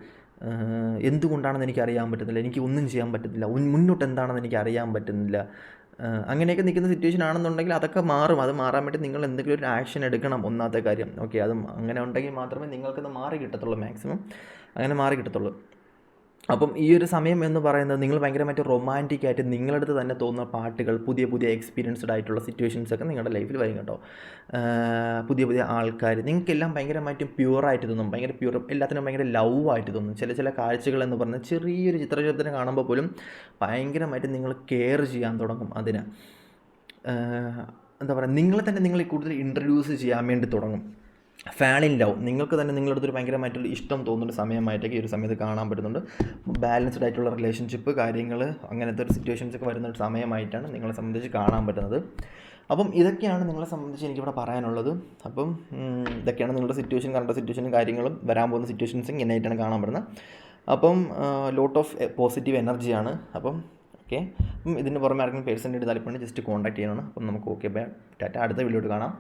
Speaker 1: എന്തുകൊണ്ടാണെന്ന് എനിക്ക് അറിയാൻ പറ്റുന്നില്ല, എനിക്ക് ഒന്നും ചെയ്യാൻ പറ്റുന്നില്ല, മുന്നോട്ട് എന്താണെന്ന് എനിക്ക് അറിയാൻ പറ്റുന്നില്ല. അങ്ങനെയൊക്കെ നിൽക്കുന്ന സിറ്റുവേഷൻ ആണെന്നുണ്ടെങ്കിൽ അതൊക്കെ മാറും. അത് മാറാൻ വേണ്ടി നിങ്ങൾ എന്തെങ്കിലും ഒരു ആക്ഷൻ എടുക്കണം, ഒന്നാമത്തെ കാര്യം. ഓക്കെ, അത് അങ്ങനെ ഉണ്ടെങ്കിൽ മാത്രമേ നിങ്ങൾക്കത് മാറി കിട്ടത്തുള്ളൂ. മാക്സിമം അങ്ങനെ മാറി കിട്ടത്തുള്ളൂ. അപ്പം ഈ ഒരു സമയം എന്ന് പറയുന്നത് നിങ്ങൾ ഭയങ്കരമായിട്ട് റൊമാൻറ്റിക്കായിട്ട് നിങ്ങളടുത്ത് തന്നെ തോന്നുന്ന പാട്ടുകൾ, പുതിയ എക്സ്പീരിയൻസ്ഡ് ആയിട്ടുള്ള സിറ്റുവേഷൻസൊക്കെ നിങ്ങളുടെ ലൈഫിൽ വരും കേട്ടോ. പുതിയ ആൾക്കാർ, നിങ്ങൾക്കെല്ലാം ഭയങ്കരമായിട്ടും പ്യുവറായിട്ട് തോന്നും, ഭയങ്കര പ്യുവർ, എല്ലാത്തിനും ഭയങ്കര ലവ് ആയിട്ട് തോന്നും. ചില കാഴ്ചകൾ എന്ന് പറഞ്ഞാൽ ചെറിയൊരു ചിത്രശലഭത്തിനെ കാണുമ്പോൾ പോലും ഭയങ്കരമായിട്ട് നിങ്ങൾ കെയർ ചെയ്യാൻ തുടങ്ങും. അതിന് എന്താ പറയുക, നിങ്ങളെ തന്നെ നിങ്ങൾ കൂടുതൽ ഇൻട്രൊഡ്യൂസ് ചെയ്യാൻ വേണ്ടി തുടങ്ങും. ഫാൾ ഇൻ ലവ്, നിങ്ങൾക്ക് തന്നെ നിങ്ങളുടെ അടുത്തൊരു ഭയങ്കരമായിട്ടുള്ള ഇഷ്ടം തോന്നുന്ന സമയമായിട്ടൊക്കെ ഈ ഒരു സമയത്ത് കാണാൻ പറ്റുന്നുണ്ട്. ബാലൻസ്ഡ് ആയിട്ടുള്ള റിലേഷൻഷിപ്പ് കാര്യങ്ങൾ, അങ്ങനത്തെ ഒരു സിറ്റുവേഷൻസൊക്കെ വരുന്ന ഒരു സമയമായിട്ടാണ് നിങ്ങളെ സംബന്ധിച്ച് കാണാൻ പറ്റുന്നത്. അപ്പം ഇതൊക്കെയാണ് നിങ്ങളെ സംബന്ധിച്ച് എനിക്കിവിടെ പറയാനുള്ളത്. അപ്പം ഇതൊക്കെയാണ് നിങ്ങളുടെ സിറ്റുവേഷൻ, കറണ്ട് സിറ്റുവേഷനും കാര്യങ്ങളും, വരാൻ പോകുന്ന സിറ്റുവേഷൻസും ഇങ്ങനെയായിട്ടാണ് കാണാൻ പറ്റുന്നത്. അപ്പം ലോട്ട് ഓഫ് പോസിറ്റീവ് എനർജിയാണ്. അപ്പം ഓക്കെ, അപ്പം ഇതിന് പുറമെ ആർക്കും പേഴ്സണായിട്ട് താല്പര്യം ജസ്റ്റ് കോൺടാക്ട് ചെയ്യണം. അപ്പം നമുക്ക് ഓക്കെ ബൈ, ടാറ്റ, അടുത്ത വീഡിയോയിൽ കാണാം.